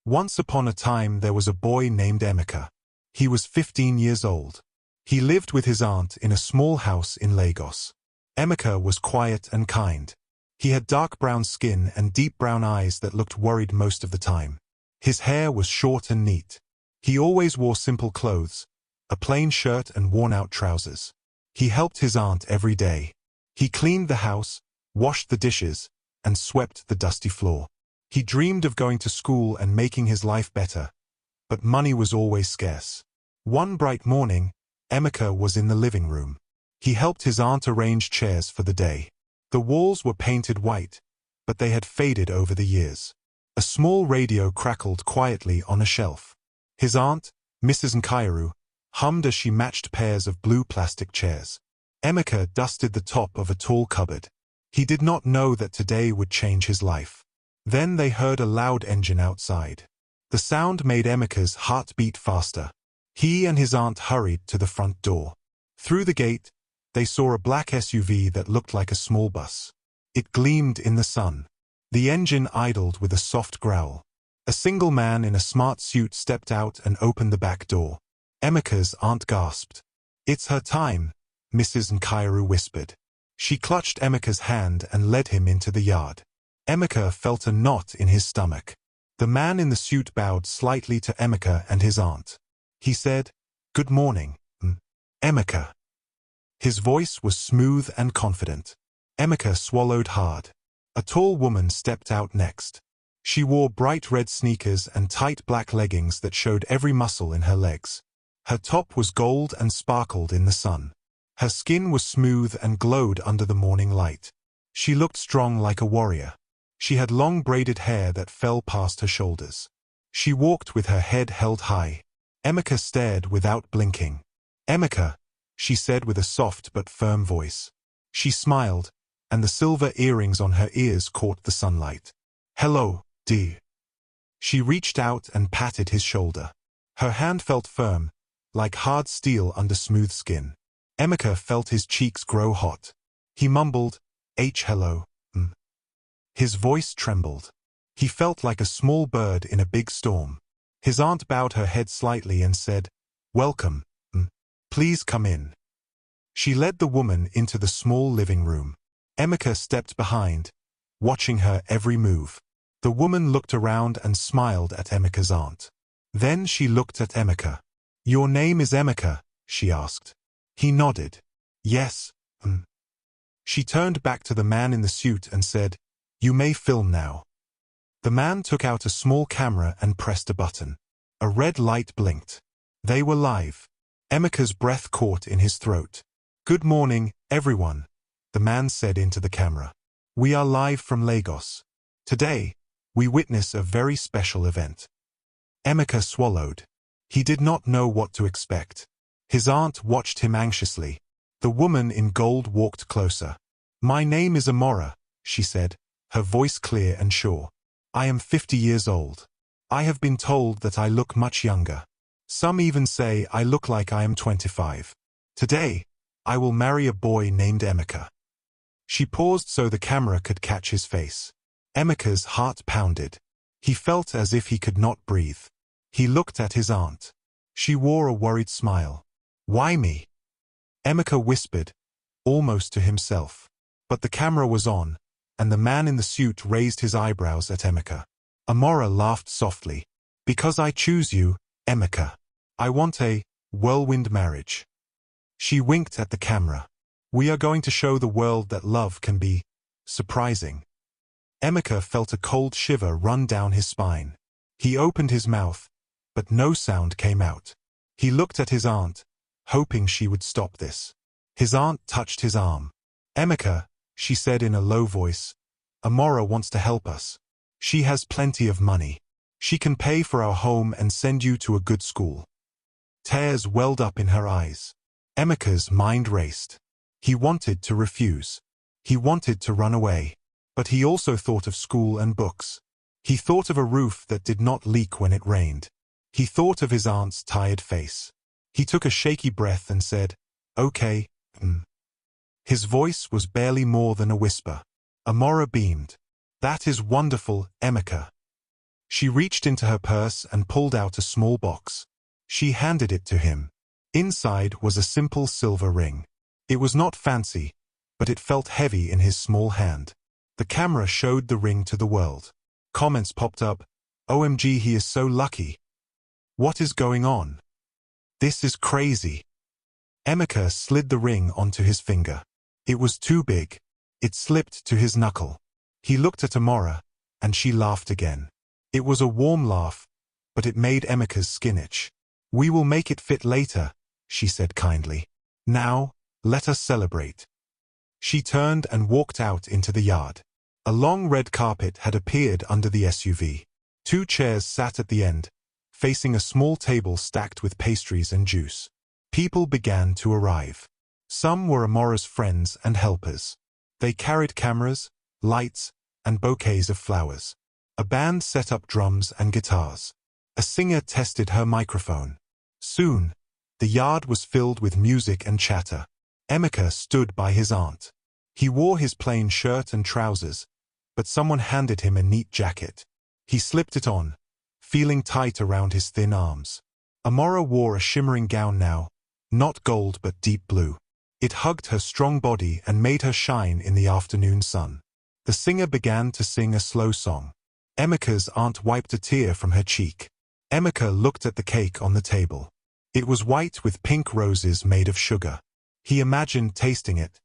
Once upon a time there was a boy named Emika. He was 15 years old. He lived with his aunt in a small house in Lagos. Emika was quiet and kind. He had dark brown skin and deep brown eyes that looked worried most of the time. His hair was short and neat. He always wore simple clothes, a plain shirt and worn-out trousers. He helped his aunt every day. He cleaned the house, washed the dishes, and swept the dusty floor. He dreamed of going to school and making his life better, but money was always scarce. One bright morning, Emika was in the living room. He helped his aunt arrange chairs for the day. The walls were painted white, but they had faded over the years. A small radio crackled quietly on a shelf. His aunt, Mrs. Nkairu, hummed as she matched pairs of blue plastic chairs. Emika dusted the top of a tall cupboard. He did not know that today would change his life. Then they heard a loud engine outside. The sound made Emika's heart beat faster. He and his aunt hurried to the front door. Through the gate, they saw a black SUV that looked like a small bus. It gleamed in the sun. The engine idled with a soft growl. A single man in a smart suit stepped out and opened the back door. Emika's aunt gasped. "It's her time," Mrs. Nkairu whispered. She clutched Emika's hand and led him into the yard. Emika felt a knot in his stomach. The man in the suit bowed slightly to Emika and his aunt. He said, "Good morning, Emika." His voice was smooth and confident. Emika swallowed hard. A tall woman stepped out next. She wore bright red sneakers and tight black leggings that showed every muscle in her legs. Her top was gold and sparkled in the sun. Her skin was smooth and glowed under the morning light. She looked strong like a warrior. She had long braided hair that fell past her shoulders. She walked with her head held high. Emika stared without blinking. "Emika," she said with a soft but firm voice. She smiled, and the silver earrings on her ears caught the sunlight. "Hello, dear." She reached out and patted his shoulder. Her hand felt firm, like hard steel under smooth skin. Emika felt his cheeks grow hot. He mumbled, hello, His voice trembled. He felt like a small bird in a big storm. His aunt bowed her head slightly and said, "Welcome, Please come in." She led the woman into the small living room. Emika stepped behind, watching her every move. The woman looked around and smiled at Emika's aunt. Then she looked at Emika. "Your name is Emika?" she asked. He nodded. "Yes, She turned back to the man in the suit and said, "You may film now." The man took out a small camera and pressed a button. A red light blinked. They were live. Emika's breath caught in his throat. "Good morning, everyone," the man said into the camera. "We are live from Lagos. Today, we witness a very special event." Emika swallowed. He did not know what to expect. His aunt watched him anxiously. The woman in gold walked closer. "My name is Amora," she said, her voice clear and sure. "I am 50 years old. I have been told that I look much younger. Some even say I look like I am 25. Today, I will marry a boy named Emika." She paused so the camera could catch his face. Emika's heart pounded. He felt as if he could not breathe. He looked at his aunt. She wore a worried smile. "Why me?" Emika whispered, almost to himself. But the camera was on, and the man in the suit raised his eyebrows at Emika. Amora laughed softly. "Because I choose you, Emika. I want a whirlwind marriage." She winked at the camera. "We are going to show the world that love can be surprising." Emika felt a cold shiver run down his spine. He opened his mouth, but no sound came out. He looked at his aunt, hoping she would stop this. His aunt touched his arm. "Emika," she said in a low voice, "Amora wants to help us. She has plenty of money. She can pay for our home and send you to a good school." Tears welled up in her eyes. Emika's mind raced. He wanted to refuse. He wanted to run away. But he also thought of school and books. He thought of a roof that did not leak when it rained. He thought of his aunt's tired face. He took a shaky breath and said, "Okay, His voice was barely more than a whisper. Amora beamed. "That is wonderful, Emika. She reached into her purse and pulled out a small box. She handed it to him. Inside was a simple silver ring. It was not fancy, but it felt heavy in his small hand. The camera showed the ring to the world. Comments popped up. OMG, he is so lucky. What is going on? This is crazy. Emika slid the ring onto his finger. It was too big. It slipped to his knuckle. He looked at Amora, and she laughed again. It was a warm laugh, but it made Emika's skin itch. We will make it fit later, she said kindly. Now, let us celebrate. She turned and walked out into the yard. A long red carpet had appeared under the SUV. 2 chairs sat at the end, facing a small table stacked with pastries and juice. People began to arrive. Some were Amora's friends and helpers. They carried cameras, lights, and bouquets of flowers. A band set up drums and guitars. A singer tested her microphone. Soon, the yard was filled with music and chatter. Emika stood by his aunt. He wore his plain shirt and trousers, but someone handed him a neat jacket. He slipped it on, feeling tight around his thin arms. Amora wore a shimmering gown now, not gold but deep blue. It hugged her strong body and made her shine in the afternoon sun. The singer began to sing a slow song. Emika's aunt wiped a tear from her cheek. Emika looked at the cake on the table. It was white with pink roses made of sugar. He imagined tasting it,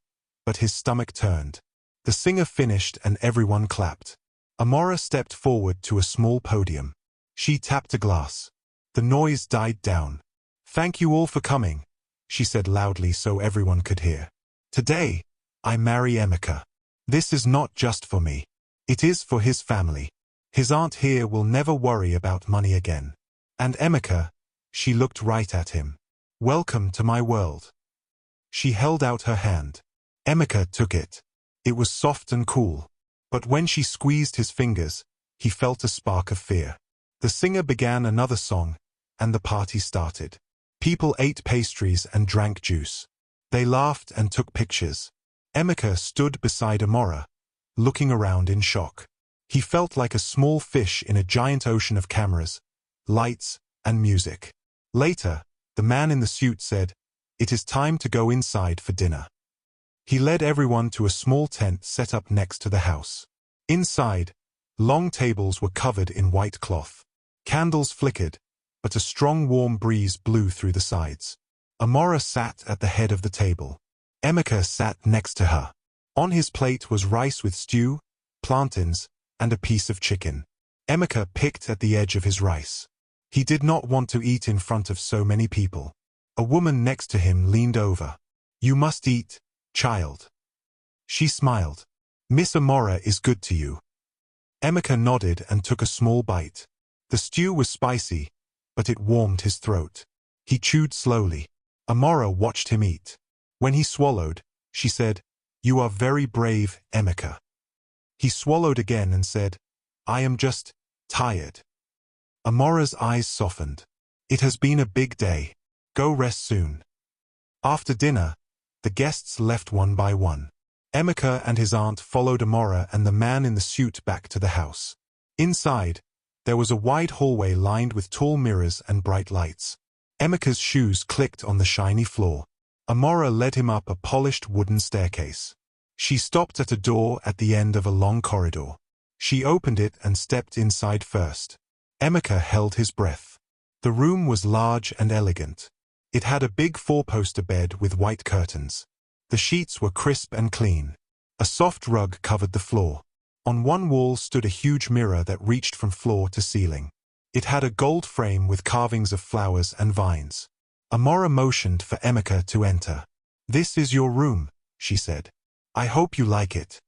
but his stomach turned. The singer finished and everyone clapped. Amora stepped forward to a small podium. She tapped a glass. The noise died down. Thank you all for coming, she said loudly so everyone could hear. Today, I marry Emika. This is not just for me. It is for his family. His aunt here will never worry about money again. And Emika, she looked right at him. Welcome to my world. She held out her hand. Emika took it. It was soft and cool. But when she squeezed his fingers, he felt a spark of fear. The singer began another song, and the party started. People ate pastries and drank juice. They laughed and took pictures. Emika stood beside Amora, looking around in shock. He felt like a small fish in a giant ocean of cameras, lights, and music. Later, the man in the suit said, "It is time to go inside for dinner." He led everyone to a small tent set up next to the house. Inside, long tables were covered in white cloth. Candles flickered, but a strong warm breeze blew through the sides. Amora sat at the head of the table. Emika sat next to her. On his plate was rice with stew, plantains, and a piece of chicken. Emika picked at the edge of his rice. He did not want to eat in front of so many people. A woman next to him leaned over. "You must eat, child." She smiled. "Miss Amora is good to you." Emika nodded and took a small bite. The stew was spicy, but it warmed his throat. He chewed slowly. Amora watched him eat. When he swallowed, she said, "You are very brave, Emika." He swallowed again and said, "I am just tired." Amora's eyes softened. "It has been a big day. Go rest soon." After dinner, the guests left one by one. Emika and his aunt followed Amora and the man in the suit back to the house. Inside, there was a wide hallway lined with tall mirrors and bright lights. Emika's shoes clicked on the shiny floor. Amora led him up a polished wooden staircase. She stopped at a door at the end of a long corridor. She opened it and stepped inside first. Emika held his breath. The room was large and elegant. It had a big four-poster bed with white curtains. The sheets were crisp and clean. A soft rug covered the floor. On one wall stood a huge mirror that reached from floor to ceiling. It had a gold frame with carvings of flowers and vines. Amora motioned for Emika to enter. "This is your room," she said. "I hope you like it."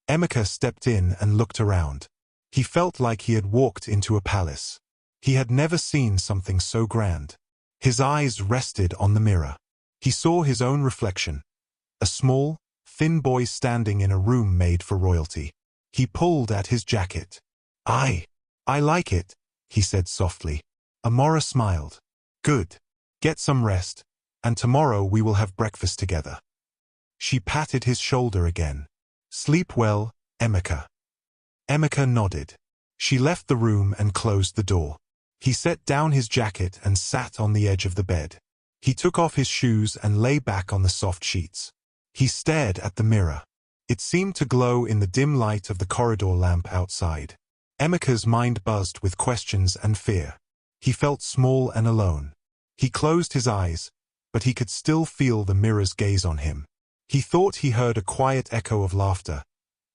Emika stepped in and looked around. He felt like he had walked into a palace. He had never seen something so grand. His eyes rested on the mirror. He saw his own reflection. A small, thin boy standing in a room made for royalty. He pulled at his jacket. I like it," he said softly. Amora smiled. "Good. Get some rest, and tomorrow we will have breakfast together." She patted his shoulder again. "Sleep well, Emika." Emika nodded. She left the room and closed the door. He set down his jacket and sat on the edge of the bed. He took off his shoes and lay back on the soft sheets. He stared at the mirror. It seemed to glow in the dim light of the corridor lamp outside. Emika's mind buzzed with questions and fear. He felt small and alone. He closed his eyes, but he could still feel the mirror's gaze on him. He thought he heard a quiet echo of laughter,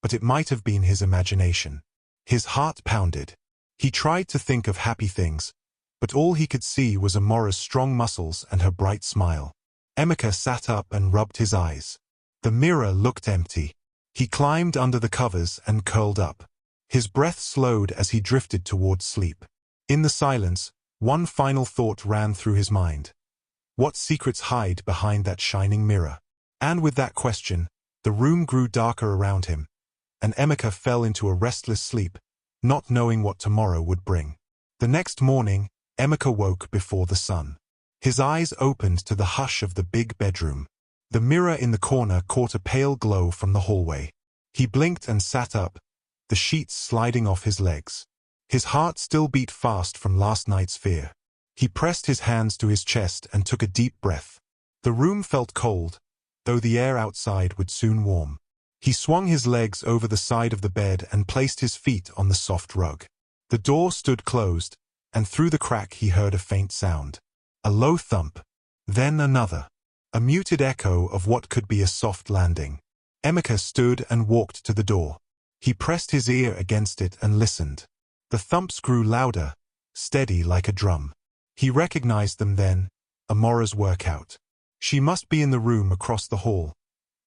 but it might have been his imagination. His heart pounded. He tried to think of happy things, but all he could see was Amora's strong muscles and her bright smile. Emika sat up and rubbed his eyes. The mirror looked empty. He climbed under the covers and curled up. His breath slowed as he drifted towards sleep. In the silence, one final thought ran through his mind. What secrets hide behind that shining mirror? And with that question, the room grew darker around him, and Emika fell into a restless sleep, not knowing what tomorrow would bring. The next morning, Emika woke before the sun. His eyes opened to the hush of the big bedroom. The mirror in the corner caught a pale glow from the hallway. He blinked and sat up, the sheets sliding off his legs. His heart still beat fast from last night's fear. He pressed his hands to his chest and took a deep breath. The room felt cold, though the air outside would soon warm. He swung his legs over the side of the bed and placed his feet on the soft rug. The door stood closed, and through the crack he heard a faint sound. A low thump. Then another. A muted echo of what could be a soft landing. Emika stood and walked to the door. He pressed his ear against it and listened. The thumps grew louder, steady like a drum. He recognized them then, Amora's workout. She must be in the room across the hall,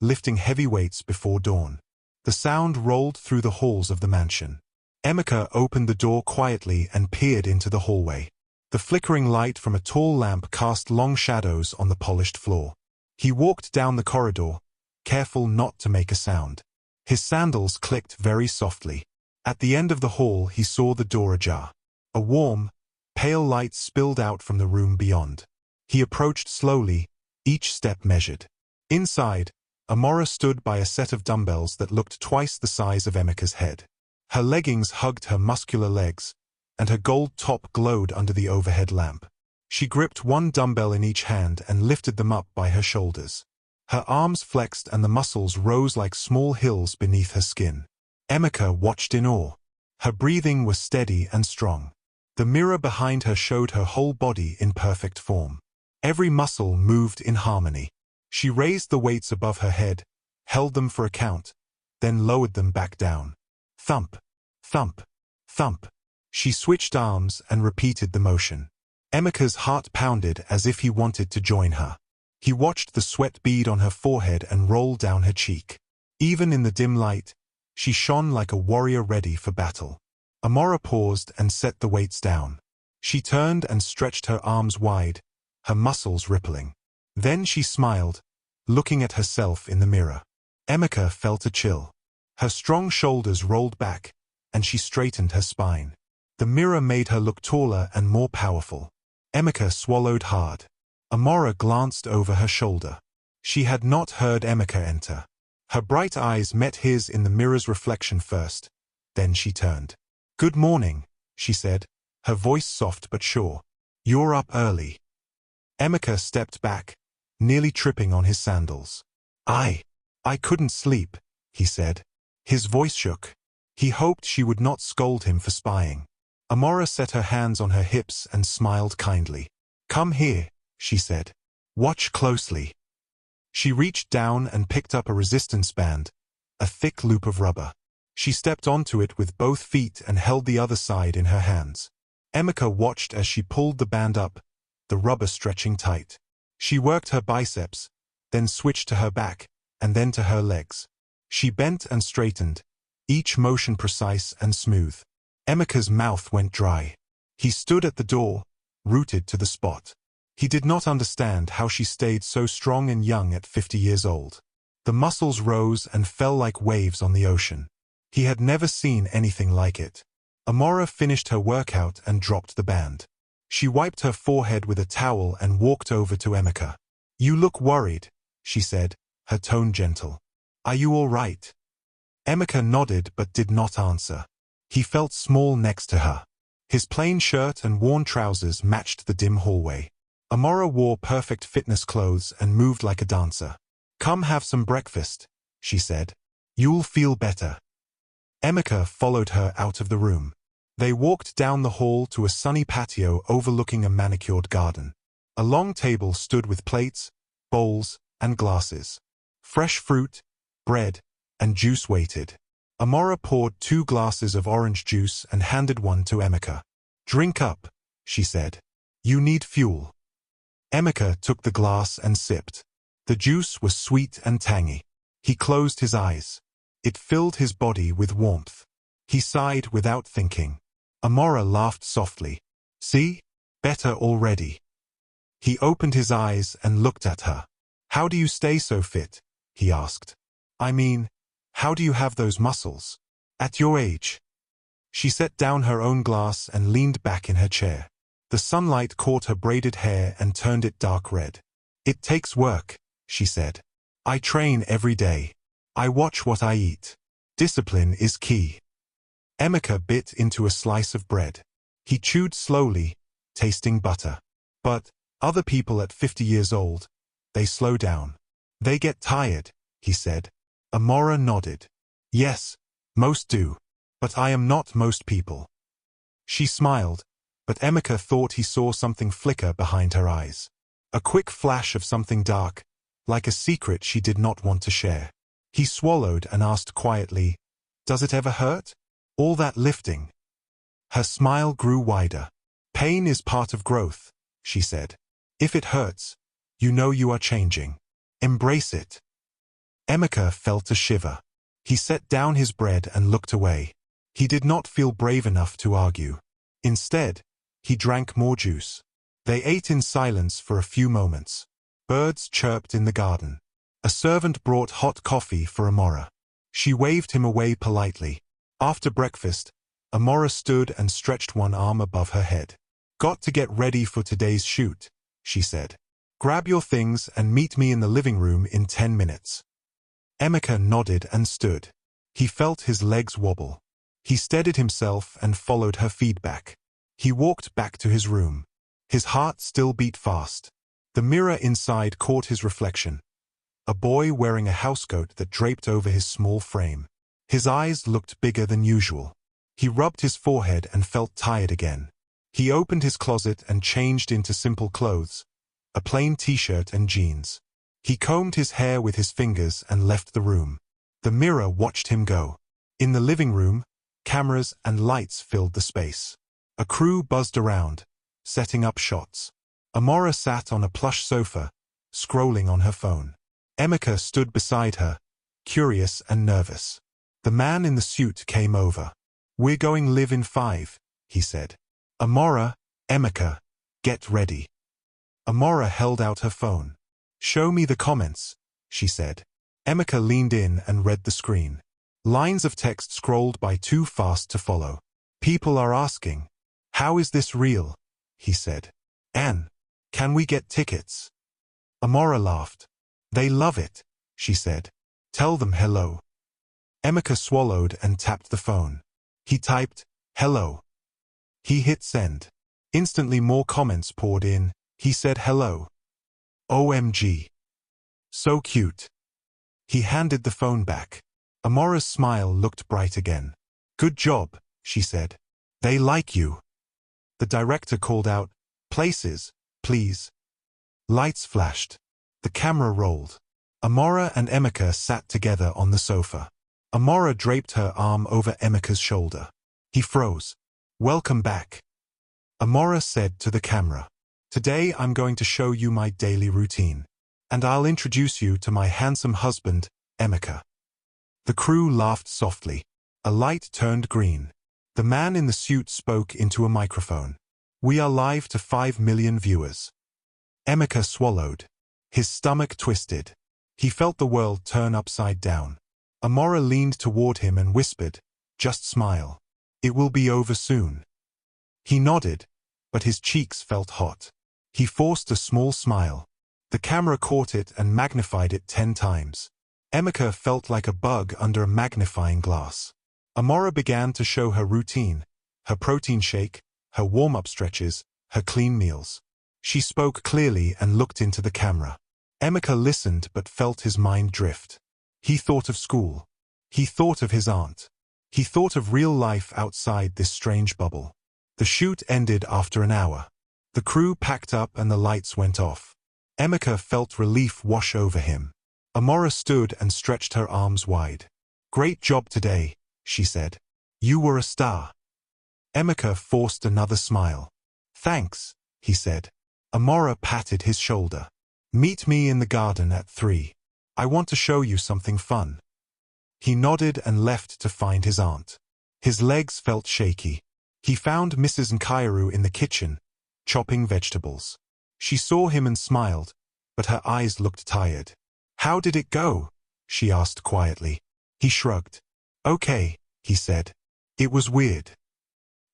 lifting heavy weights before dawn. The sound rolled through the halls of the mansion. Emika opened the door quietly and peered into the hallway. The flickering light from a tall lamp cast long shadows on the polished floor. He walked down the corridor, careful not to make a sound. His sandals clicked very softly. At the end of the hall he saw the door ajar. A warm, pale light spilled out from the room beyond. He approached slowly, each step measured. Inside, Amora stood by a set of dumbbells that looked twice the size of Emika's head. Her leggings hugged her muscular legs, and her gold top glowed under the overhead lamp. She gripped one dumbbell in each hand and lifted them up by her shoulders. Her arms flexed and the muscles rose like small hills beneath her skin. Emika watched in awe. Her breathing was steady and strong. The mirror behind her showed her whole body in perfect form. Every muscle moved in harmony. She raised the weights above her head, held them for a count, then lowered them back down. Thump, thump, thump. She switched arms and repeated the motion. Emika's heart pounded as if he wanted to join her. He watched the sweat bead on her forehead and roll down her cheek. Even in the dim light, she shone like a warrior ready for battle. Amora paused and set the weights down. She turned and stretched her arms wide, her muscles rippling. Then she smiled, looking at herself in the mirror. Emika felt a chill. Her strong shoulders rolled back, and she straightened her spine. The mirror made her look taller and more powerful. Emika swallowed hard. Amora glanced over her shoulder. She had not heard Emika enter. Her bright eyes met his in the mirror's reflection first. Then she turned. "Good morning," she said, her voice soft but sure. "You're up early." Emika stepped back, nearly tripping on his sandals. I couldn't sleep," he said. His voice shook. He hoped she would not scold him for spying. Amora set her hands on her hips and smiled kindly. "Come here," she said. "Watch closely." She reached down and picked up a resistance band, a thick loop of rubber. She stepped onto it with both feet and held the other side in her hands. Emika watched as she pulled the band up, the rubber stretching tight. She worked her biceps, then switched to her back, and then to her legs. She bent and straightened, each motion precise and smooth. Emika's mouth went dry. He stood at the door, rooted to the spot. He did not understand how she stayed so strong and young at 50 years old. The muscles rose and fell like waves on the ocean. He had never seen anything like it. Amora finished her workout and dropped the band. She wiped her forehead with a towel and walked over to Emika. "You look worried," she said, her tone gentle. "Are you all right?" Emika nodded but did not answer. He felt small next to her. His plain shirt and worn trousers matched the dim hallway. Amora wore perfect fitness clothes and moved like a dancer. "Come have some breakfast," she said. "You'll feel better." Emika followed her out of the room. They walked down the hall to a sunny patio overlooking a manicured garden. A long table stood with plates, bowls, and glasses. Fresh fruit, bread, and juice waited. Amora poured 2 glasses of orange juice and handed one to Emika. "Drink up," she said. "You need fuel." Emika took the glass and sipped. The juice was sweet and tangy. He closed his eyes. It filled his body with warmth. He sighed without thinking. Amora laughed softly. "See? Better already." He opened his eyes and looked at her. "How do you stay so fit?" he asked. "I mean, how do you have those muscles? At your age?" She set down her own glass and leaned back in her chair. The sunlight caught her braided hair and turned it dark red. "It takes work," she said. "I train every day. I watch what I eat. Discipline is key." Emika bit into a slice of bread. He chewed slowly, tasting butter. "But other people at 50 years old, they slow down. They get tired," he said. Amora nodded. "Yes, most do. But I am not most people." She smiled, but Emika thought he saw something flicker behind her eyes. A quick flash of something dark, like a secret she did not want to share. He swallowed and asked quietly, "Does it ever hurt? All that lifting?" Her smile grew wider. "Pain is part of growth," she said. "If it hurts, you know you are changing. Embrace it." Emika felt a shiver. He set down his bread and looked away. He did not feel brave enough to argue. Instead, he drank more juice. They ate in silence for a few moments. Birds chirped in the garden. A servant brought hot coffee for Amora. She waved him away politely. After breakfast, Amora stood and stretched one arm above her head. "Got to get ready for today's shoot," she said. "Grab your things and meet me in the living room in 10 minutes. Emika nodded and stood. He felt his legs wobble. He steadied himself and followed her feedback. He walked back to his room. His heart still beat fast. The mirror inside caught his reflection. A boy wearing a housecoat that draped over his small frame. His eyes looked bigger than usual. He rubbed his forehead and felt tired again. He opened his closet and changed into simple clothes, a plain t-shirt and jeans. He combed his hair with his fingers and left the room. The mirror watched him go. In the living room, cameras and lights filled the space. A crew buzzed around, setting up shots. Amora sat on a plush sofa, scrolling on her phone. Emika stood beside her, curious and nervous. The man in the suit came over. "We're going live in 5, he said. "Amora, Emika, get ready." Amora held out her phone. "Show me the comments," she said. Emika leaned in and read the screen. Lines of text scrolled by too fast to follow. "People are asking, how is this real?" he said. "Anne, can we get tickets?" Amora laughed. "They love it," she said. "Tell them hello." Emika swallowed and tapped the phone. He typed, "Hello." He hit send. Instantly more comments poured in. He said hello. "OMG. So cute." He handed the phone back. Amora's smile looked bright again. "Good job," she said. "They like you." The director called out, "Places, please." Lights flashed. The camera rolled. Amora and Emika sat together on the sofa. Amora draped her arm over Emika's shoulder. He froze. "Welcome back," Amora said to the camera. "Today I'm going to show you my daily routine. And I'll introduce you to my handsome husband, Emika." The crew laughed softly. A light turned green. The man in the suit spoke into a microphone. "We are live to 5 million viewers." Emika swallowed. His stomach twisted. He felt the world turn upside down. Amora leaned toward him and whispered, "Just smile. It will be over soon." He nodded, but his cheeks felt hot. He forced a small smile. The camera caught it and magnified it 10 times. Emika felt like a bug under a magnifying glass. Amora began to show her routine, her protein shake, her warm-up stretches, her clean meals. She spoke clearly and looked into the camera. Emika listened but felt his mind drift. He thought of school. He thought of his aunt. He thought of real life outside this strange bubble. The shoot ended after an hour. The crew packed up and the lights went off. Emika felt relief wash over him. Amora stood and stretched her arms wide. "Great job today," she said. "You were a star." Emika forced another smile. "Thanks," he said. Amora patted his shoulder. "Meet me in the garden at 3. I want to show you something fun." He nodded and left to find his aunt. His legs felt shaky. He found Mrs. Nkairu in the kitchen, chopping vegetables. She saw him and smiled, but her eyes looked tired. "How did it go?" she asked quietly. He shrugged. "Okay," he said. "It was weird."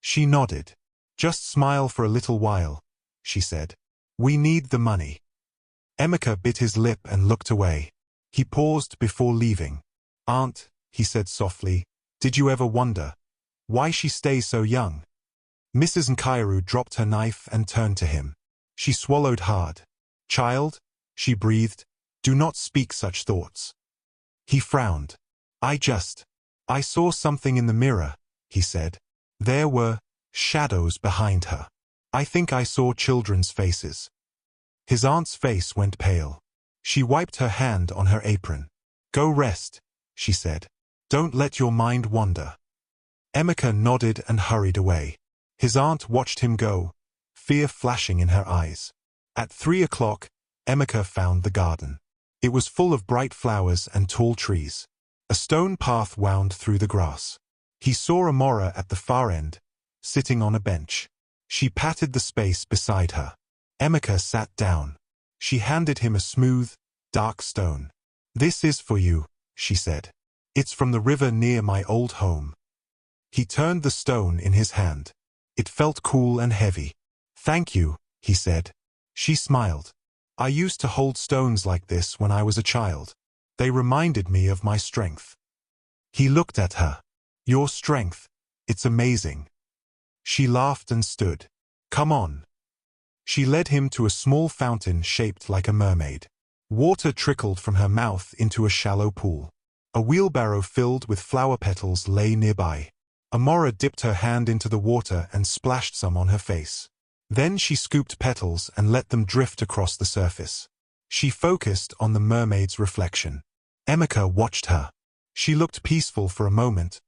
She nodded. "Just smile for a little while," she said. "We need the money." Emika bit his lip and looked away. He paused before leaving. "Aunt," he said softly, "did you ever wonder why she stays so young?" Mrs. Nkairu dropped her knife and turned to him. She swallowed hard. "Child," she breathed, "do not speak such thoughts." He frowned. I saw something in the mirror," he said. "There were shadows behind her. I think I saw children's faces." His aunt's face went pale. She wiped her hand on her apron. "Go rest," she said. "Don't let your mind wander." Emika nodded and hurried away. His aunt watched him go, fear flashing in her eyes. At 3 o'clock, Emika found the garden. It was full of bright flowers and tall trees. A stone path wound through the grass. He saw Amora at the far end, sitting on a bench. She patted the space beside her. Emika sat down. She handed him a smooth, dark stone. "This is for you," she said. "It's from the river near my old home." He turned the stone in his hand. It felt cool and heavy. "Thank you," he said. She smiled. "I used to hold stones like this when I was a child. They reminded me of my strength." He looked at her. "Your strength, it's amazing." She laughed and stood. "Come on." She led him to a small fountain shaped like a mermaid. Water trickled from her mouth into a shallow pool. A wheelbarrow filled with flower petals lay nearby. Amora dipped her hand into the water and splashed some on her face. Then she scooped petals and let them drift across the surface. She focused on the mermaid's reflection. Emika watched her. She looked peaceful for a moment,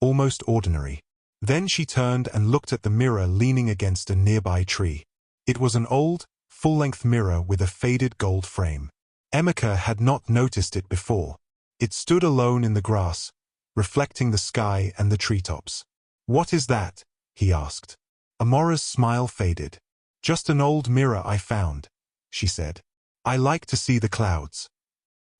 almost ordinary. Then she turned and looked at the mirror leaning against a nearby tree. It was an old, full-length mirror with a faded gold frame. Emika had not noticed it before. It stood alone in the grass, reflecting the sky and the treetops. "What is that?" he asked. Amora's smile faded. "Just an old mirror I found," she said. "I like to see the clouds."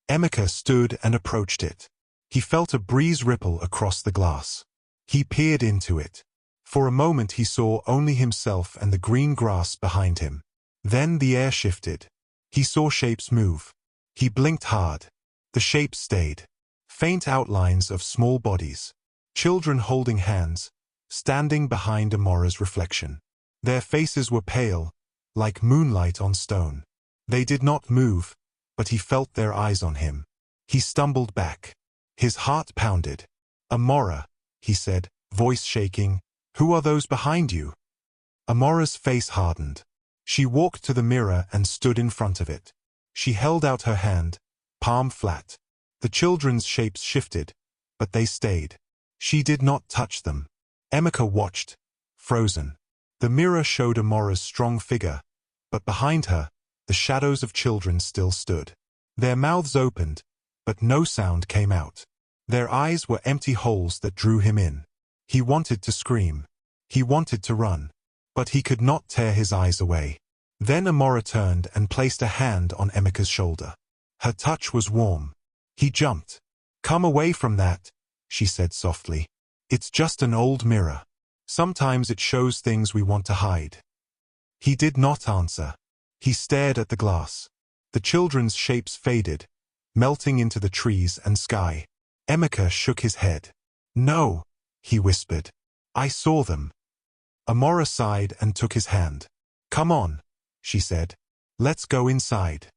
Emika stood and approached it. He felt a breeze ripple across the glass. He peered into it. For a moment he saw only himself and the green grass behind him. Then the air shifted. He saw shapes move. He blinked hard. The shapes stayed. Faint outlines of small bodies. Children holding hands, standing behind Amora's reflection. Their faces were pale, like moonlight on stone. They did not move, but he felt their eyes on him. He stumbled back. His heart pounded. "Amora," he said, voice shaking, "who are those behind you?" Amora's face hardened. She walked to the mirror and stood in front of it. She held out her hand, palm flat. The children's shapes shifted, but they stayed. She did not touch them. Emika watched, frozen. The mirror showed Amora's strong figure, but behind her, the shadows of children still stood. Their mouths opened, but no sound came out. Their eyes were empty holes that drew him in. He wanted to scream. He wanted to run. But he could not tear his eyes away. Then Amora turned and placed a hand on Emika's shoulder. Her touch was warm. He jumped. "Come away from that," she said softly. "It's just an old mirror. Sometimes it shows things we want to hide." He did not answer. He stared at the glass. The children's shapes faded, melting into the trees and sky. Emika shook his head. "No," he whispered. I saw them. Amora sighed and took his hand. Come on, she said. Let's go inside.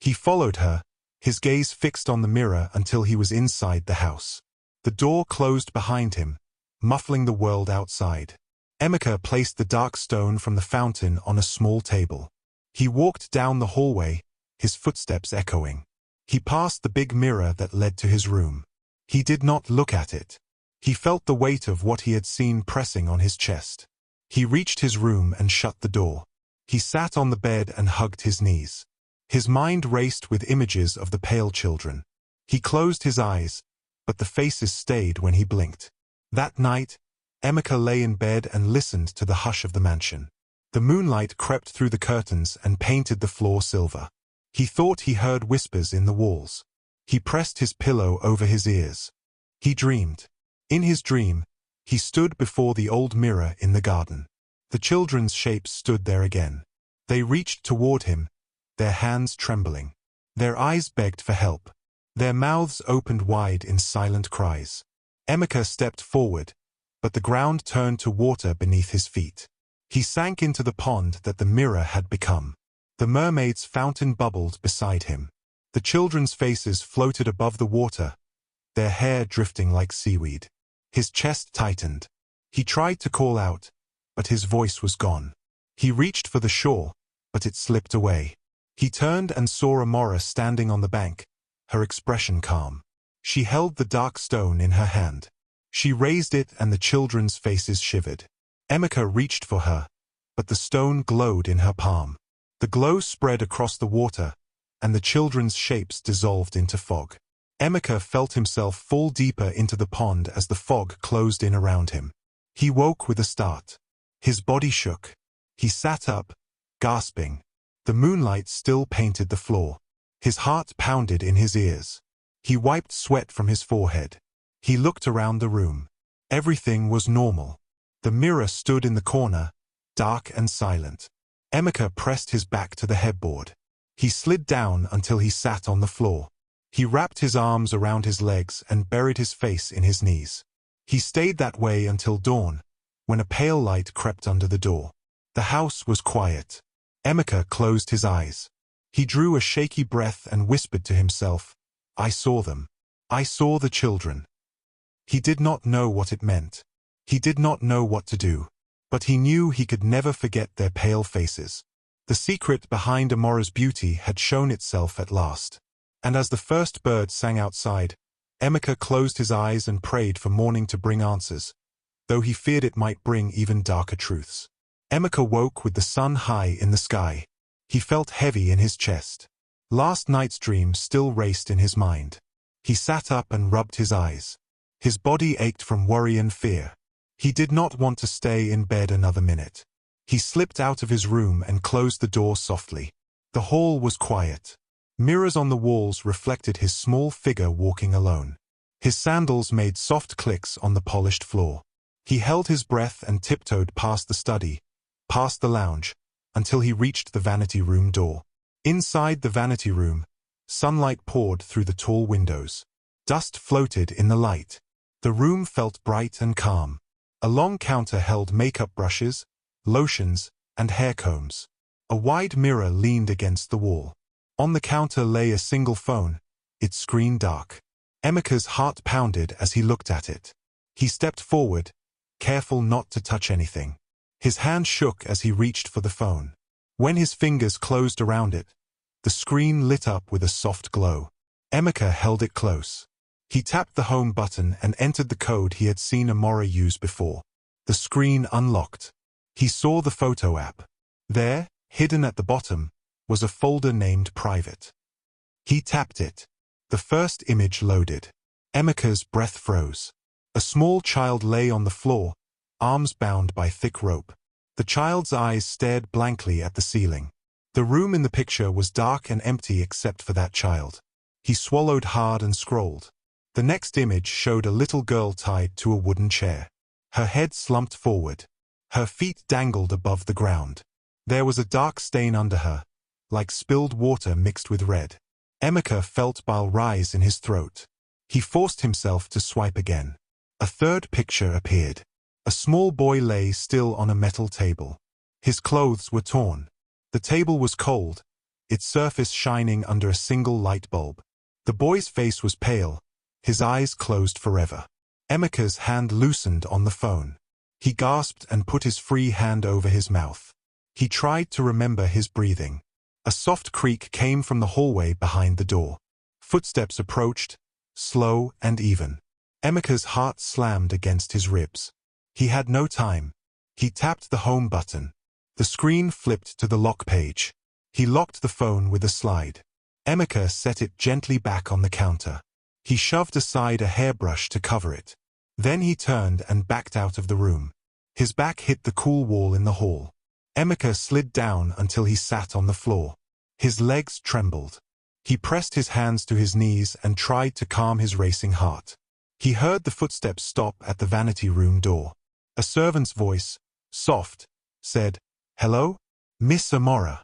He followed her, his gaze fixed on the mirror until he was inside the house. The door closed behind him, muffling the world outside. Emika placed the dark stone from the fountain on a small table. He walked down the hallway, his footsteps echoing. He passed the big mirror that led to his room. He did not look at it. He felt the weight of what he had seen pressing on his chest. He reached his room and shut the door. He sat on the bed and hugged his knees. His mind raced with images of the pale children. He closed his eyes, but the faces stayed when he blinked. That night, Emika lay in bed and listened to the hush of the mansion. The moonlight crept through the curtains and painted the floor silver. He thought he heard whispers in the walls. He pressed his pillow over his ears. He dreamed. In his dream, he stood before the old mirror in the garden. The children's shapes stood there again. They reached toward him, their hands trembling. Their eyes begged for help. Their mouths opened wide in silent cries. Emika stepped forward, but the ground turned to water beneath his feet. He sank into the pond that the mirror had become. The mermaid's fountain bubbled beside him. The children's faces floated above the water, their hair drifting like seaweed. His chest tightened. He tried to call out, but his voice was gone. He reached for the shore, but it slipped away. He turned and saw Amora standing on the bank, her expression calm. She held the dark stone in her hand. She raised it and the children's faces shivered. Emika reached for her, but the stone glowed in her palm. The glow spread across the water, and the children's shapes dissolved into fog. Emika felt himself fall deeper into the pond as the fog closed in around him. He woke with a start. His body shook. He sat up, gasping. The moonlight still painted the floor. His heart pounded in his ears. He wiped sweat from his forehead. He looked around the room. Everything was normal. The mirror stood in the corner, dark and silent. Emika pressed his back to the headboard. He slid down until he sat on the floor. He wrapped his arms around his legs and buried his face in his knees. He stayed that way until dawn, when a pale light crept under the door. The house was quiet. Emika closed his eyes. He drew a shaky breath and whispered to himself, I saw them. I saw the children. He did not know what it meant. He did not know what to do. But he knew he could never forget their pale faces. The secret behind Amora's beauty had shown itself at last. And as the first bird sang outside, Emika closed his eyes and prayed for morning to bring answers, though he feared it might bring even darker truths. Emika woke with the sun high in the sky. He felt heavy in his chest. Last night's dream still raced in his mind. He sat up and rubbed his eyes. His body ached from worry and fear. He did not want to stay in bed another minute. He slipped out of his room and closed the door softly. The hall was quiet. Mirrors on the walls reflected his small figure walking alone. His sandals made soft clicks on the polished floor. He held his breath and tiptoed past the study, past the lounge, until he reached the vanity room door. Inside the vanity room, sunlight poured through the tall windows. Dust floated in the light. The room felt bright and calm. A long counter held makeup brushes, lotions, and hair combs. A wide mirror leaned against the wall. On the counter lay a single phone, its screen dark. Emika's heart pounded as he looked at it. He stepped forward, careful not to touch anything. His hand shook as he reached for the phone. When his fingers closed around it, the screen lit up with a soft glow. Emika held it close. He tapped the home button and entered the code he had seen Amora use before. The screen unlocked. He saw the photo app. There, hidden at the bottom, was a folder named Private. He tapped it. The first image loaded. Emika's breath froze. A small child lay on the floor, arms bound by thick rope. The child's eyes stared blankly at the ceiling. The room in the picture was dark and empty except for that child. He swallowed hard and scrolled. The next image showed a little girl tied to a wooden chair. Her head slumped forward. Her feet dangled above the ground. There was a dark stain under her, like spilled water mixed with red. Emika felt bile rise in his throat. He forced himself to swipe again. A third picture appeared. A small boy lay still on a metal table. His clothes were torn. The table was cold, its surface shining under a single light bulb. The boy's face was pale, his eyes closed forever. Emika's hand loosened on the phone. He gasped and put his free hand over his mouth. He tried to remember his breathing. A soft creak came from the hallway behind the door. Footsteps approached, slow and even. Emika's heart slammed against his ribs. He had no time. He tapped the home button. The screen flipped to the lock page. He locked the phone with a slide. Emika set it gently back on the counter. He shoved aside a hairbrush to cover it. Then he turned and backed out of the room. His back hit the cool wall in the hall. Emika slid down until he sat on the floor. His legs trembled. He pressed his hands to his knees and tried to calm his racing heart. He heard the footsteps stop at the vanity room door. A servant's voice, soft, said, "Hello? Miss Amora."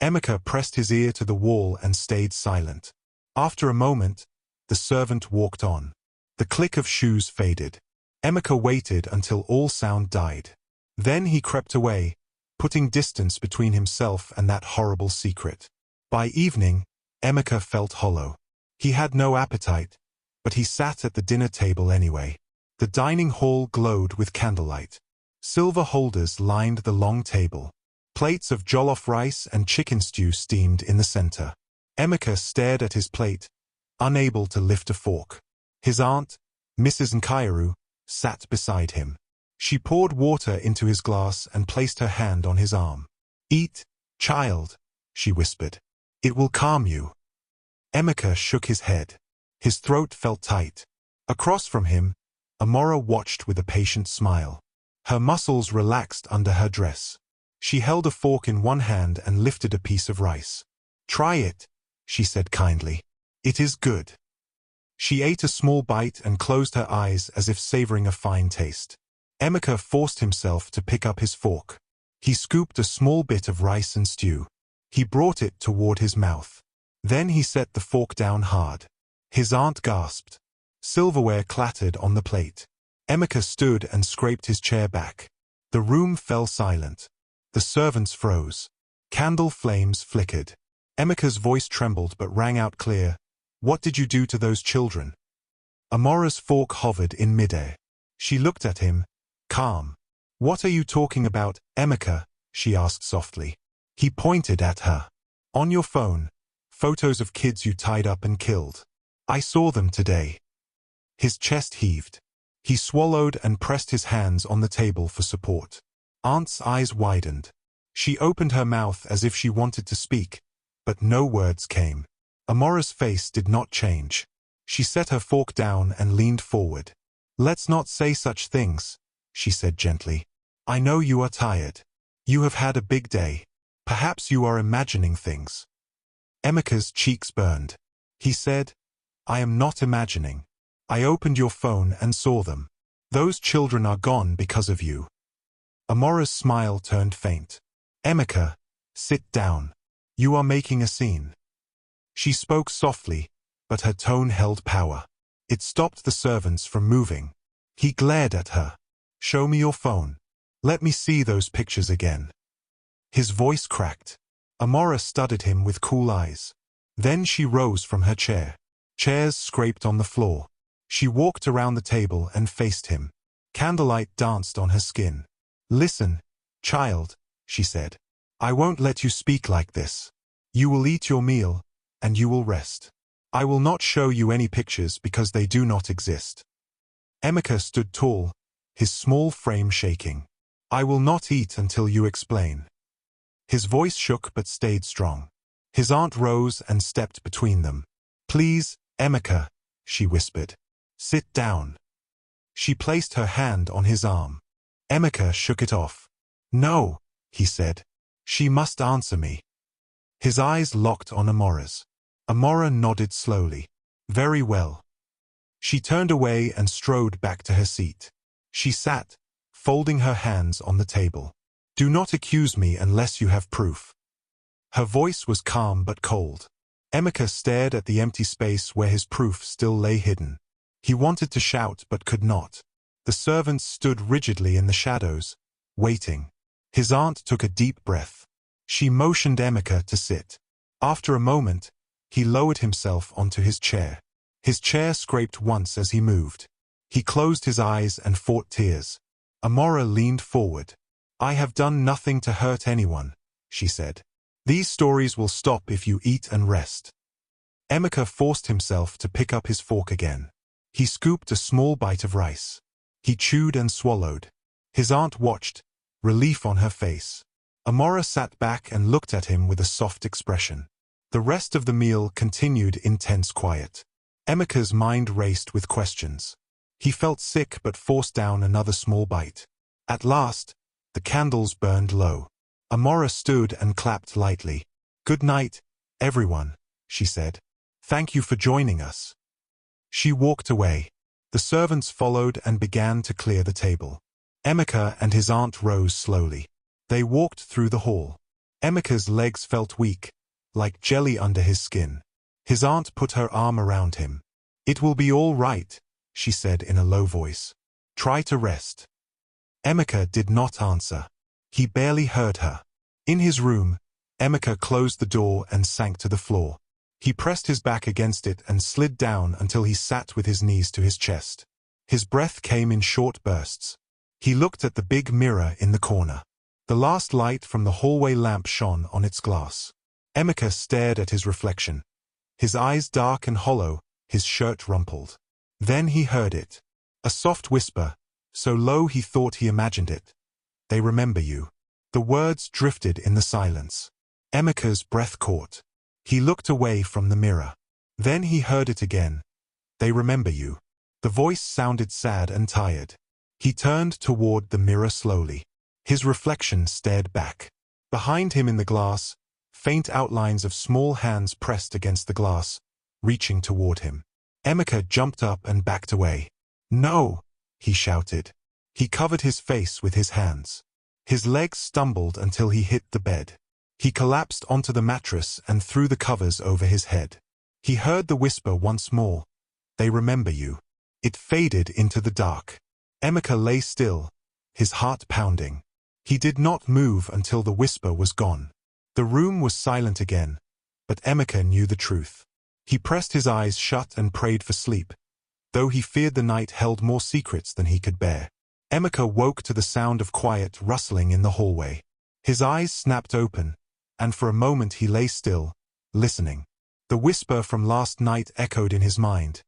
Emika pressed his ear to the wall and stayed silent. After a moment, the servant walked on. The click of shoes faded. Emika waited until all sound died. Then he crept away, putting distance between himself and that horrible secret. By evening, Emika felt hollow. He had no appetite, but he sat at the dinner table anyway. The dining hall glowed with candlelight. Silver holders lined the long table. Plates of jollof rice and chicken stew steamed in the center. Emika stared at his plate, unable to lift a fork. His aunt, Mrs. Nkairu, sat beside him. She poured water into his glass and placed her hand on his arm. "Eat, child," she whispered. "It will calm you." Emika shook his head. His throat felt tight. Across from him, Amora watched with a patient smile. Her muscles relaxed under her dress. She held a fork in one hand and lifted a piece of rice. "Try it," she said kindly. "It is good." She ate a small bite and closed her eyes as if savoring a fine taste. Emika forced himself to pick up his fork. He scooped a small bit of rice and stew. He brought it toward his mouth. Then he set the fork down hard. His aunt gasped. Silverware clattered on the plate. Emika stood and scraped his chair back. The room fell silent. The servants froze. Candle flames flickered. Emika's voice trembled but rang out clear. "What did you do to those children?" Amora's fork hovered in midair. She looked at him, calm. "What are you talking about, Emika?" she asked softly. He pointed at her. "On your phone, photos of kids you tied up and killed. I saw them today." His chest heaved. He swallowed and pressed his hands on the table for support. Aunt's eyes widened. She opened her mouth as if she wanted to speak, but no words came. Amora's face did not change. She set her fork down and leaned forward. "Let's not say such things," she said gently. "I know you are tired. You have had a big day. Perhaps you are imagining things." Emika's cheeks burned. He said, "I am not imagining. I opened your phone and saw them. Those children are gone because of you." Amora's smile turned faint. "Emika, sit down. You are making a scene." She spoke softly, but her tone held power. It stopped the servants from moving. He glared at her. "Show me your phone. Let me see those pictures again." His voice cracked. Amora studied him with cool eyes. Then she rose from her chair. Chairs scraped on the floor. She walked around the table and faced him. Candlelight danced on her skin. "Listen, child," she said. "I won't let you speak like this. You will eat your meal, and you will rest. I will not show you any pictures because they do not exist." Emika stood tall, his small frame shaking. "I will not eat until you explain." His voice shook but stayed strong. His aunt rose and stepped between them. "Please, Emika," she whispered. "Sit down." She placed her hand on his arm. Emika shook it off. "No," he said. "She must answer me." His eyes locked on Amora's. Amora nodded slowly. "Very well." She turned away and strode back to her seat. She sat, folding her hands on the table. "Do not accuse me unless you have proof." Her voice was calm but cold. Emika stared at the empty space where his proof still lay hidden. He wanted to shout but could not. The servants stood rigidly in the shadows, waiting. His aunt took a deep breath. She motioned Emika to sit. After a moment, he lowered himself onto his chair. His chair scraped once as he moved. He closed his eyes and fought tears. Amora leaned forward. "I have done nothing to hurt anyone," she said. "These stories will stop if you eat and rest." Emika forced himself to pick up his fork again. He scooped a small bite of rice. He chewed and swallowed. His aunt watched, relief on her face. Amora sat back and looked at him with a soft expression. The rest of the meal continued in tense quiet. Emika's mind raced with questions. He felt sick but forced down another small bite. At last, the candles burned low. Amora stood and clapped lightly. "Good night, everyone," she said. "Thank you for joining us." She walked away. The servants followed and began to clear the table. Emika and his aunt rose slowly. They walked through the hall. Emika's legs felt weak, like jelly under his skin. His aunt put her arm around him. "It will be all right," she said in a low voice. "Try to rest." Emika did not answer. He barely heard her. In his room, Emika closed the door and sank to the floor. He pressed his back against it and slid down until he sat with his knees to his chest. His breath came in short bursts. He looked at the big mirror in the corner. The last light from the hallway lamp shone on its glass. Emika stared at his reflection. His eyes dark and hollow, his shirt rumpled. Then he heard it. A soft whisper, so low he thought he imagined it. "They remember you." The words drifted in the silence. Emika's breath caught. He looked away from the mirror. Then he heard it again. "They remember you." The voice sounded sad and tired. He turned toward the mirror slowly. His reflection stared back. Behind him in the glass, faint outlines of small hands pressed against the glass, reaching toward him. Emika jumped up and backed away. "No!" he shouted. He covered his face with his hands. His legs stumbled until he hit the bed. He collapsed onto the mattress and threw the covers over his head. He heard the whisper once more. "They remember you." It faded into the dark. Emika lay still, his heart pounding. He did not move until the whisper was gone. The room was silent again, but Emika knew the truth. He pressed his eyes shut and prayed for sleep, though he feared the night held more secrets than he could bear. Emika woke to the sound of quiet rustling in the hallway. His eyes snapped open, and for a moment he lay still, listening. The whisper from last night echoed in his mind.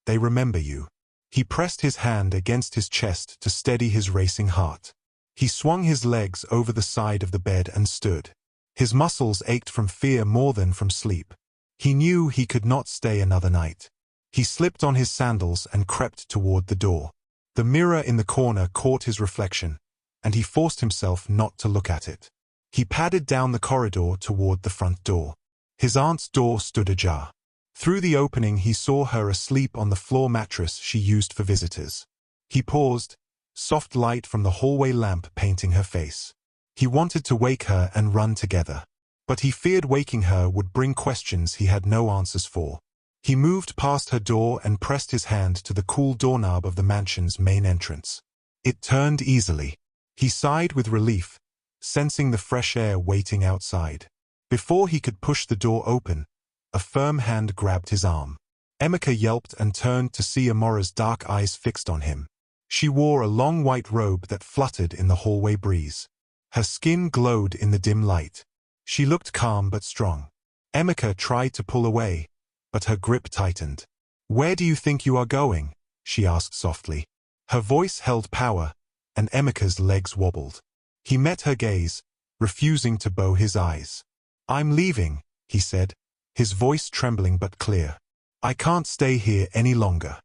"They remember you." He pressed his hand against his chest to steady his racing heart. He swung his legs over the side of the bed and stood. His muscles ached from fear more than from sleep. He knew he could not stay another night. He slipped on his sandals and crept toward the door. The mirror in the corner caught his reflection, and he forced himself not to look at it. He padded down the corridor toward the front door. His aunt's door stood ajar. Through the opening he saw her asleep on the floor mattress she used for visitors. He paused, soft light from the hallway lamp painting her face. He wanted to wake her and run together. But he feared waking her would bring questions he had no answers for. He moved past her door and pressed his hand to the cool doorknob of the mansion's main entrance. It turned easily. He sighed with relief, sensing the fresh air waiting outside. Before he could push the door open, a firm hand grabbed his arm. Emika yelped and turned to see Amora's dark eyes fixed on him. She wore a long white robe that fluttered in the hallway breeze. Her skin glowed in the dim light. She looked calm but strong. Emika tried to pull away, but her grip tightened. "Where do you think you are going?" she asked softly. Her voice held power, and Emika's legs wobbled. He met her gaze, refusing to bow his eyes. "I'm leaving," he said, his voice trembling but clear. "I can't stay here any longer."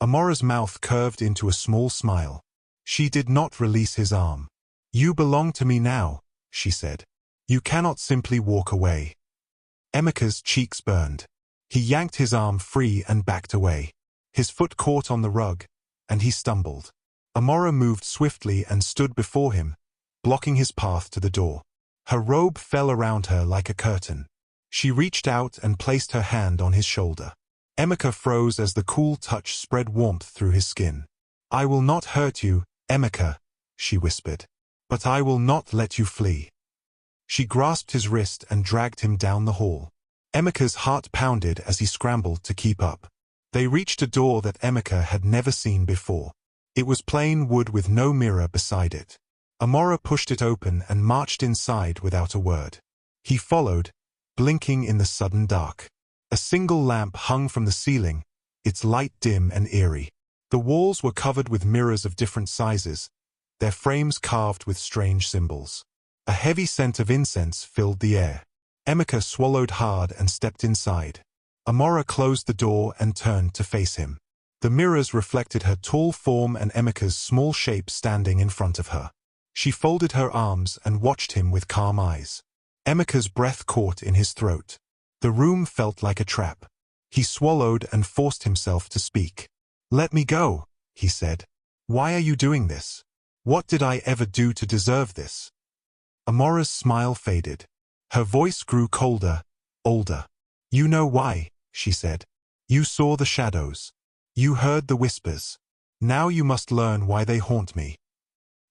Amora's mouth curved into a small smile. She did not release his arm. "You belong to me now," she said. "You cannot simply walk away." Emika's cheeks burned. He yanked his arm free and backed away. His foot caught on the rug, and he stumbled. Amora moved swiftly and stood before him, blocking his path to the door. Her robe fell around her like a curtain. She reached out and placed her hand on his shoulder. Emika froze as the cool touch spread warmth through his skin. "I will not hurt you, Emika," she whispered. "But I will not let you flee." She grasped his wrist and dragged him down the hall. Emika's heart pounded as he scrambled to keep up. They reached a door that Emika had never seen before. It was plain wood with no mirror beside it. Amora pushed it open and marched inside without a word. He followed, blinking in the sudden dark. A single lamp hung from the ceiling, its light dim and eerie. The walls were covered with mirrors of different sizes, their frames carved with strange symbols. A heavy scent of incense filled the air. Emika swallowed hard and stepped inside. Amora closed the door and turned to face him. The mirrors reflected her tall form and Emika's small shape standing in front of her. She folded her arms and watched him with calm eyes. Emika's breath caught in his throat. The room felt like a trap. He swallowed and forced himself to speak. "Let me go," he said. "Why are you doing this? What did I ever do to deserve this?" Amora's smile faded. Her voice grew colder, older. "You know why," she said. "You saw the shadows. You heard the whispers. Now you must learn why they haunt me."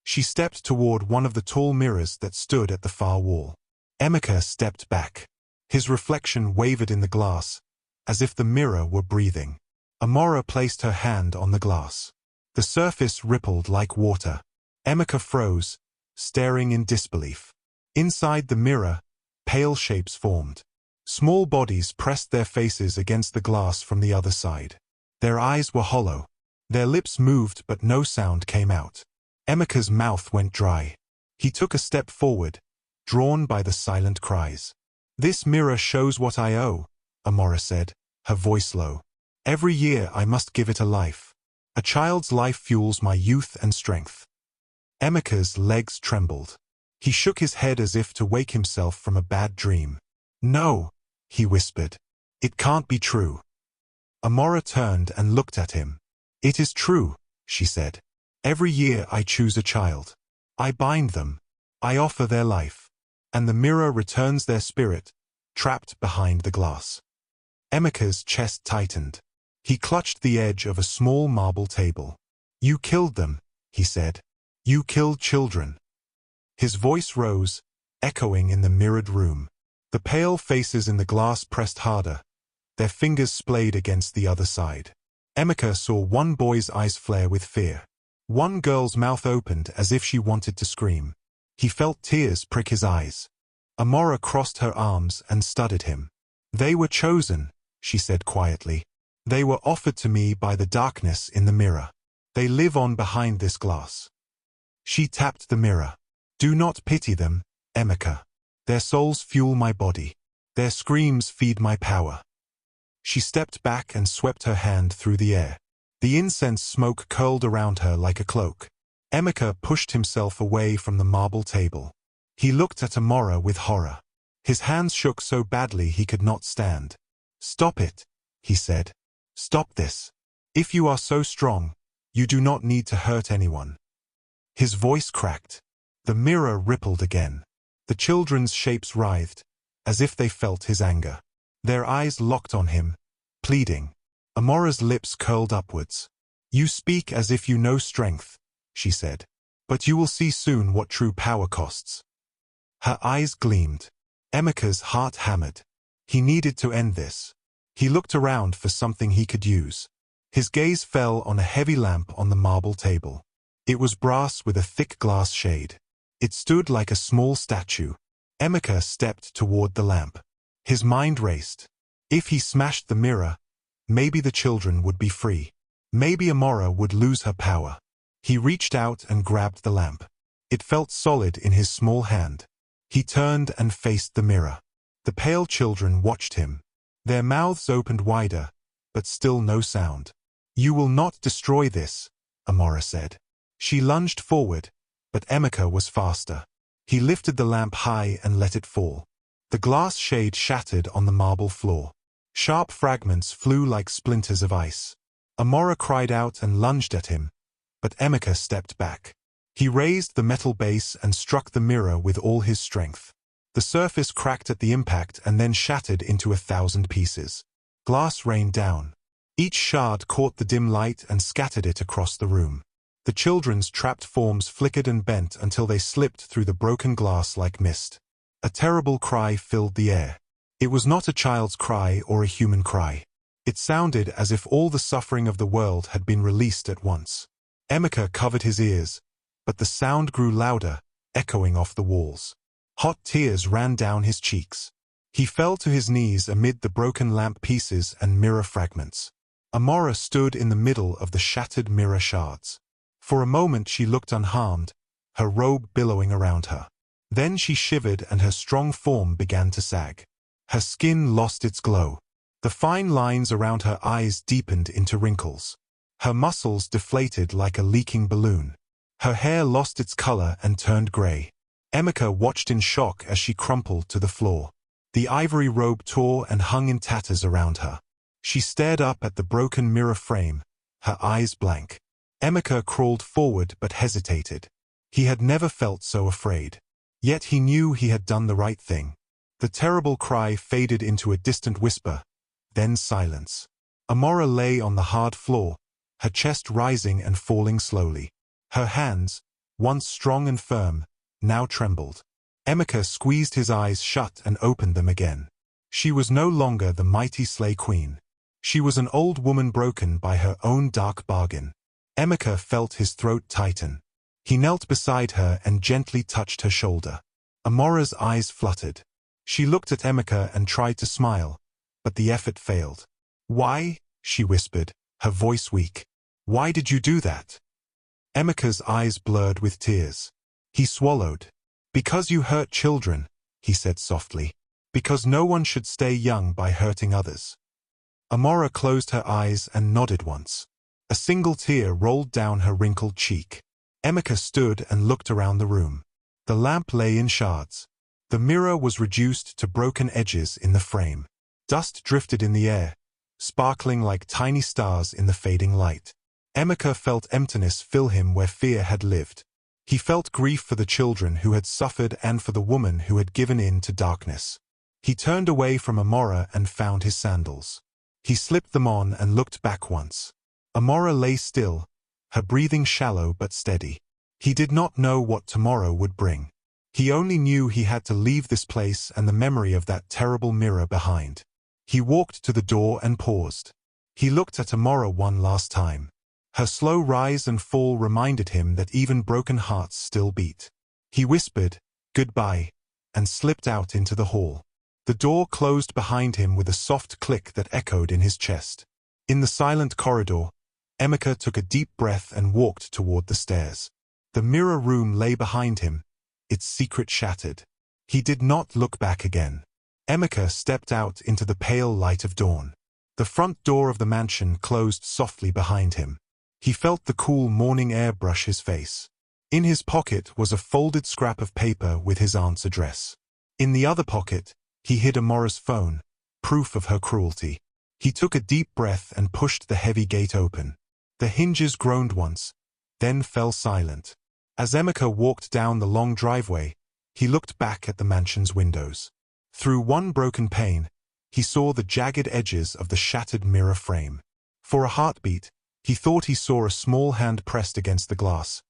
She stepped toward one of the tall mirrors that stood at the far wall. Emika stepped back. His reflection wavered in the glass, as if the mirror were breathing. Amora placed her hand on the glass. The surface rippled like water. Emika froze, staring in disbelief. Inside the mirror, pale shapes formed. Small bodies pressed their faces against the glass from the other side. Their eyes were hollow. Their lips moved but no sound came out. Emika's mouth went dry. He took a step forward, drawn by the silent cries. "This mirror shows what I owe," Amora said, her voice low. "Every year I must give it a life. A child's life fuels my youth and strength." Emika's legs trembled. He shook his head as if to wake himself from a bad dream. "No," he whispered. "It can't be true." Amora turned and looked at him. "It is true," she said. "Every year I choose a child. I bind them. I offer their life. And the mirror returns their spirit, trapped behind the glass." Emika's chest tightened. He clutched the edge of a small marble table. "You killed them," he said. "You killed children." His voice rose, echoing in the mirrored room. The pale faces in the glass pressed harder, their fingers splayed against the other side. Emika saw one boy's eyes flare with fear. One girl's mouth opened as if she wanted to scream. He felt tears prick his eyes. Amora crossed her arms and studied him. "They were chosen," she said quietly. "They were offered to me by the darkness in the mirror. They live on behind this glass." She tapped the mirror. "Do not pity them, Emika. Their souls fuel my body. Their screams feed my power." She stepped back and swept her hand through the air. The incense smoke curled around her like a cloak. Emika pushed himself away from the marble table. He looked at Amora with horror. His hands shook so badly he could not stand. "Stop it," he said. "Stop this. If you are so strong, you do not need to hurt anyone." His voice cracked. The mirror rippled again. The children's shapes writhed, as if they felt his anger. Their eyes locked on him, pleading. Amora's lips curled upwards. "You speak as if you know strength," she said. "But you will see soon what true power costs." Her eyes gleamed. Emika's heart hammered. He needed to end this. He looked around for something he could use. His gaze fell on a heavy lamp on the marble table. It was brass with a thick glass shade. It stood like a small statue. Emika stepped toward the lamp. His mind raced. If he smashed the mirror, maybe the children would be free. Maybe Amora would lose her power. He reached out and grabbed the lamp. It felt solid in his small hand. He turned and faced the mirror. The pale children watched him. Their mouths opened wider, but still no sound. "You will not destroy this," Amora said. She lunged forward, but Emika was faster. He lifted the lamp high and let it fall. The glass shade shattered on the marble floor. Sharp fragments flew like splinters of ice. Amora cried out and lunged at him, but Emika stepped back. He raised the metal base and struck the mirror with all his strength. The surface cracked at the impact and then shattered into 1,000 pieces. Glass rained down. Each shard caught the dim light and scattered it across the room. The children's trapped forms flickered and bent until they slipped through the broken glass like mist. A terrible cry filled the air. It was not a child's cry or a human cry. It sounded as if all the suffering of the world had been released at once. Emika covered his ears, but the sound grew louder, echoing off the walls. Hot tears ran down his cheeks. He fell to his knees amid the broken lamp pieces and mirror fragments. Amora stood in the middle of the shattered mirror shards. For a moment she looked unharmed, her robe billowing around her. Then she shivered and her strong form began to sag. Her skin lost its glow. The fine lines around her eyes deepened into wrinkles. Her muscles deflated like a leaking balloon. Her hair lost its color and turned gray. Emika watched in shock as she crumpled to the floor. The ivory robe tore and hung in tatters around her. She stared up at the broken mirror frame, her eyes blank. Emika crawled forward but hesitated. He had never felt so afraid. Yet he knew he had done the right thing. The terrible cry faded into a distant whisper, then silence. Amora lay on the hard floor, her chest rising and falling slowly. Her hands, once strong and firm, now trembled. Emika squeezed his eyes shut and opened them again. She was no longer the mighty Slay Queen. She was an old woman broken by her own dark bargain. Emika felt his throat tighten. He knelt beside her and gently touched her shoulder. Amora's eyes fluttered. She looked at Emika and tried to smile, but the effort failed. "Why?" she whispered, her voice weak. "Why did you do that?" Emika's eyes blurred with tears. He swallowed. "Because you hurt children," he said softly. "Because no one should stay young by hurting others." Amora closed her eyes and nodded once. A single tear rolled down her wrinkled cheek. Emika stood and looked around the room. The lamp lay in shards. The mirror was reduced to broken edges in the frame. Dust drifted in the air, sparkling like tiny stars in the fading light. Emika felt emptiness fill him where fear had lived. He felt grief for the children who had suffered and for the woman who had given in to darkness. He turned away from Amora and found his sandals. He slipped them on and looked back once. Amora lay still, her breathing shallow but steady. He did not know what tomorrow would bring. He only knew he had to leave this place and the memory of that terrible mirror behind. He walked to the door and paused. He looked at Amora one last time. Her slow rise and fall reminded him that even broken hearts still beat. He whispered, "Goodbye," and slipped out into the hall. The door closed behind him with a soft click that echoed in his chest. In the silent corridor, Emika took a deep breath and walked toward the stairs. The mirror room lay behind him, its secret shattered. He did not look back again. Emika stepped out into the pale light of dawn. The front door of the mansion closed softly behind him. He felt the cool morning air brush his face. In his pocket was a folded scrap of paper with his aunt's address. In the other pocket, he hid Amora's phone, proof of her cruelty. He took a deep breath and pushed the heavy gate open. The hinges groaned once, then fell silent. As Emika walked down the long driveway, he looked back at the mansion's windows. Through one broken pane, he saw the jagged edges of the shattered mirror frame. For a heartbeat, he thought he saw a small hand pressed against the glass,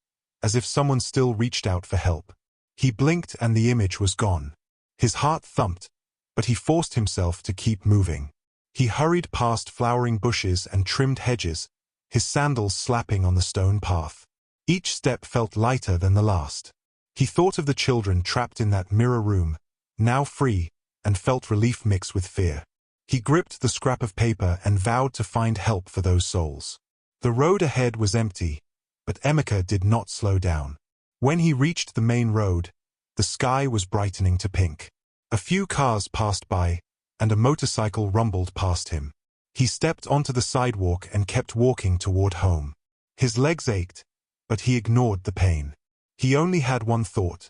as if someone still reached out for help. He blinked and the image was gone. His heart thumped, but he forced himself to keep moving. He hurried past flowering bushes and trimmed hedges, his sandals slapping on the stone path. Each step felt lighter than the last. He thought of the children trapped in that mirror room, now free, and felt relief mix with fear. He gripped the scrap of paper and vowed to find help for those souls. The road ahead was empty, but Emika did not slow down. When he reached the main road, the sky was brightening to pink. A few cars passed by, and a motorcycle rumbled past him. He stepped onto the sidewalk and kept walking toward home. His legs ached, but he ignored the pain. He only had one thought: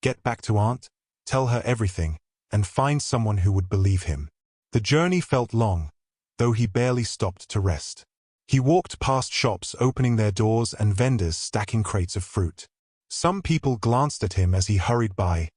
get back to Aunt, tell her everything, and find someone who would believe him. The journey felt long, though he barely stopped to rest. He walked past shops opening their doors and vendors stacking crates of fruit. Some people glanced at him as he hurried by,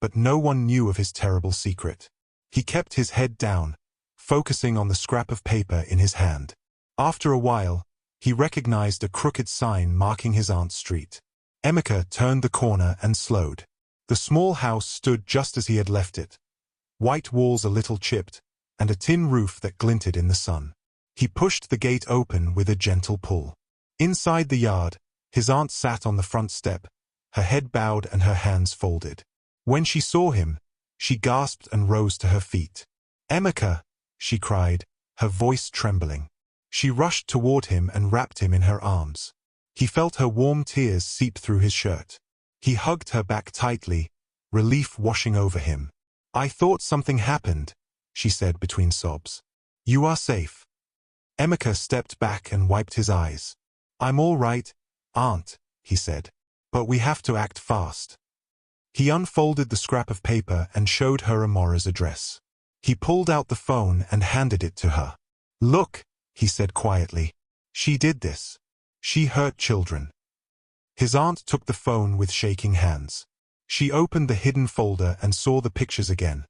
but no one knew of his terrible secret. He kept his head down, focusing on the scrap of paper in his hand. After a while, he recognized a crooked sign marking his aunt's street. Emika turned the corner and slowed. The small house stood just as he had left it. White walls a little chipped, and a tin roof that glinted in the sun. He pushed the gate open with a gentle pull. Inside the yard, his aunt sat on the front step, her head bowed and her hands folded. When she saw him, she gasped and rose to her feet. "Emika!" she cried, her voice trembling. She rushed toward him and wrapped him in her arms. He felt her warm tears seep through his shirt. He hugged her back tightly, relief washing over him. "I thought something happened," she said between sobs. "You are safe." Emika stepped back and wiped his eyes. "I'm all right, Aunt," he said. "But we have to act fast." He unfolded the scrap of paper and showed her Amora's address. He pulled out the phone and handed it to her. "Look," he said quietly. "She did this. She hurt children." His aunt took the phone with shaking hands. She opened the hidden folder and saw the pictures again.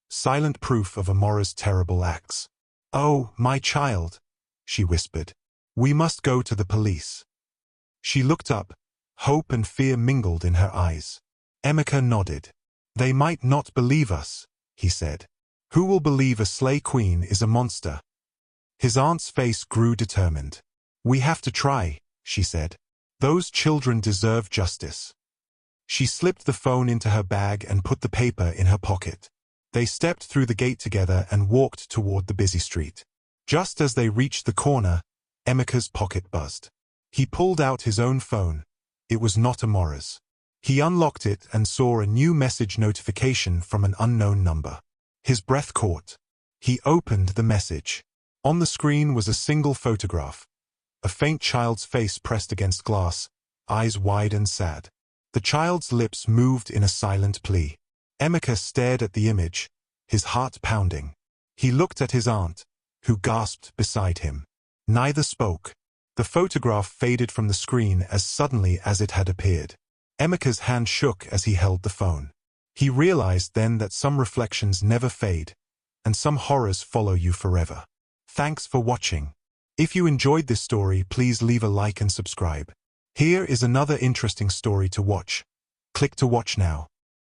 Silent proof of Amora's terrible acts. "Oh, my child," she whispered. "We must go to the police." She looked up, hope and fear mingled in her eyes. Emika nodded. "They might not believe us," he said. "Who will believe a slay queen is a monster?" His aunt's face grew determined. "We have to try," she said. "Those children deserve justice." She slipped the phone into her bag and put the paper in her pocket. They stepped through the gate together and walked toward the busy street. Just as they reached the corner, Emika's pocket buzzed. He pulled out his own phone. It was not Amora's. He unlocked it and saw a new message notification from an unknown number. His breath caught. He opened the message. On the screen was a single photograph. A faint child's face pressed against glass, eyes wide and sad. The child's lips moved in a silent plea. Emika stared at the image, his heart pounding. He looked at his aunt, who gasped beside him. Neither spoke. The photograph faded from the screen as suddenly as it had appeared. Emika's hand shook as he held the phone. He realized then that some reflections never fade, and some horrors follow you forever. Thanks for watching. If you enjoyed this story, please leave a like and subscribe. Here is another interesting story to watch. Click to watch now.